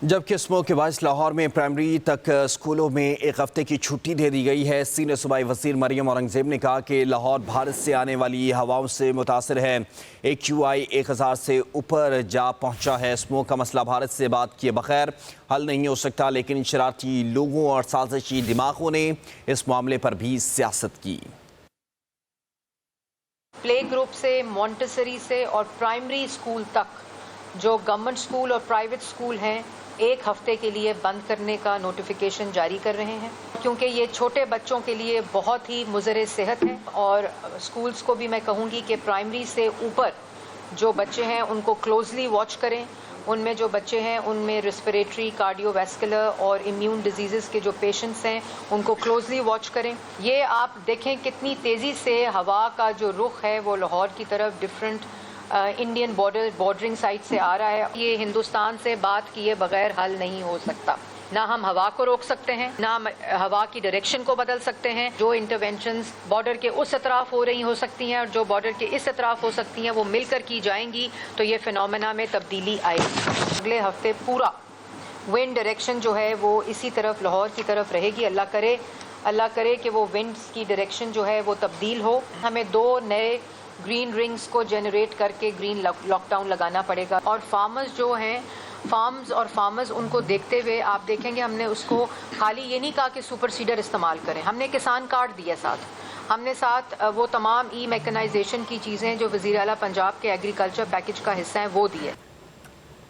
जबकि इस मौके के बाद लाहौर में प्राइमरी तक स्कूलों में एक हफ्ते की छुट्टी दे दी गई है। सीनियर सूबाई वज़ीर मरियम औरंगज़ेब ने कहा कि लाहौर भारत से आने वाली हवाओं से मुतासर है। AQI 1000 से ऊपर जा पहुंचा है। स्मोक का मसला भारत से बात किए बगैर हल नहीं हो सकता, लेकिन शरारती लोगों और साजिशी दिमागों ने इस मामले पर भी सियासत की। प्ले ग्रुप से, मॉन्टेसरी से और प्राइमरी स्कूल तक जो गवर्नमेंट स्कूल और प्राइवेट स्कूल हैं, एक हफ्ते के लिए बंद करने का नोटिफिकेशन जारी कर रहे हैं, क्योंकि ये छोटे बच्चों के लिए बहुत ही मुज़र सेहत है। और स्कूल्स को भी मैं कहूँगी कि प्राइमरी से ऊपर जो बच्चे हैं उनको क्लोजली वॉच करें। उनमें जो बच्चे हैं उनमें रेस्पिरेटरी, कार्डियोवैस्कुलर और इम्यून डिजीज़ के जो पेशेंट्स हैं उनको क्लोजली वॉच करें। ये आप देखें कितनी तेज़ी से हवा का जो रुख है वो लाहौर की तरफ डिफरेंट इंडियन बॉर्डरिंग साइट से आ रहा है। ये हिंदुस्तान से बात किए बगैर हल नहीं हो सकता। ना हम हवा को रोक सकते हैं, ना हम हवा की डायरेक्शन को बदल सकते हैं। जो इंटरवेंशंस बॉर्डर के उस अतराफ हो रही हो सकती हैं और जो बॉर्डर के इस अतराफ हो सकती हैं, वो मिलकर की जाएंगी तो ये फिनोमेना में तब्दीली आएगी। अगले हफ्ते पूरा विंड डायरेक्शन जो है वो इसी तरफ लाहौर की तरफ रहेगी। अल्लाह करे कि वो विंड्स की डायरेक्शन जो है वो तब्दील हो। हमें 2 नए ग्रीन रिंग्स को जनरेट करके ग्रीन लॉकडाउन लगाना पड़ेगा। और फार्मर्स उनको देखते हुए आप देखेंगे हमने उसको खाली ये नहीं कहा कि सुपर सीडर इस्तेमाल करें, हमने किसान कार्ड दिया साथ। हमने साथ वो तमाम मैकेनाइजेशन की चीज़ें जो वज़ीर आला पंजाब के एग्रीकल्चर पैकेज का हिस्सा हैं वो दिए।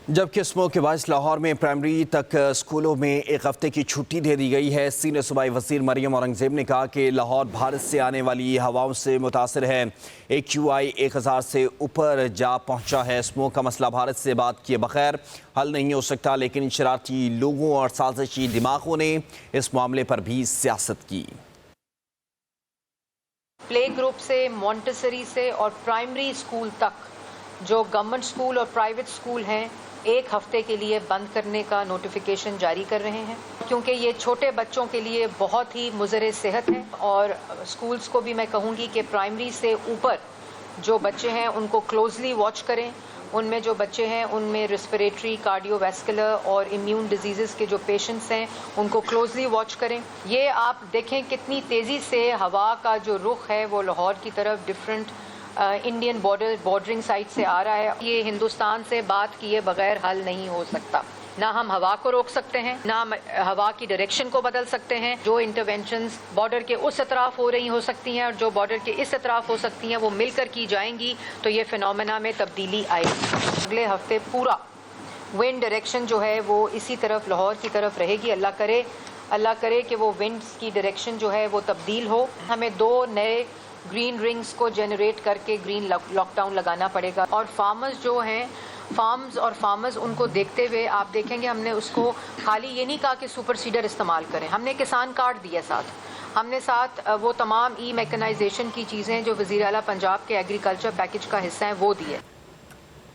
जबकि इस मौके के बाद लाहौर में प्राइमरी तक स्कूलों में एक हफ्ते की छुट्टी दे दी गई है। सीनियर सूबाई वज़ीर मरियम औरंगज़ेब ने कहा कि लाहौर भारत से आने वाली हवाओं से मुतासर है। AQI 1000 से ऊपर जा पहुंचा है। स्मोक का मसला भारत से बात किए बगैर हल नहीं हो सकता, लेकिन शरारती लोगों और साजिशी दिमागों ने इस मामले पर भी सियासत की। प्ले ग्रुप से, मॉन्टेसरी से और प्राइमरी स्कूल तक जो गवर्नमेंट स्कूल और प्राइवेट स्कूल हैं, एक हफ्ते के लिए बंद करने का नोटिफिकेशन जारी कर रहे हैं, क्योंकि ये छोटे बच्चों के लिए बहुत ही मुज़र सेहत है। और स्कूल्स को भी मैं कहूँगी कि प्राइमरी से ऊपर जो बच्चे हैं उनको क्लोजली वॉच करें। उनमें जो बच्चे हैं उनमें रेस्पिरेटरी, कार्डियोवैस्कुलर और इम्यून डिजीज़ के जो पेशेंट्स हैं उनको क्लोजली वॉच करें। ये आप देखें कितनी तेज़ी से हवा का जो रुख है वो लाहौर की तरफ डिफरेंट इंडियन बॉर्डरिंग साइट से आ रहा है। ये हिंदुस्तान से बात किए बगैर हल नहीं हो सकता। ना हम हवा को रोक सकते हैं, ना हम हवा की डायरेक्शन को बदल सकते हैं। जो इंटरवेंशंस बॉर्डर के उस अतराफ हो रही हो सकती हैं और जो बॉर्डर के इस अतराफ हो सकती हैं, वो मिलकर की जाएंगी तो ये फिनोमेना में तब्दीली आएगी। अगले हफ्ते पूरा विंड डायरेक्शन जो है वो इसी तरफ लाहौर की तरफ रहेगी। अल्लाह करे कि वो विंड्स की डायरेक्शन जो है वो तब्दील हो। हमें 2 नए ग्रीन रिंग्स को जनरेट करके ग्रीन लॉकडाउन लगाना पड़ेगा। और फार्मर्स उनको देखते हुए आप देखेंगे हमने उसको खाली ये नहीं कहा कि सुपर सीडर इस्तेमाल करें, हमने किसान कार्ड दिया साथ। हमने साथ वो तमाम मैकेनाइजेशन की चीज़ें जो वज़ीर आला पंजाब के एग्रीकल्चर पैकेज का हिस्सा हैं वो दिए।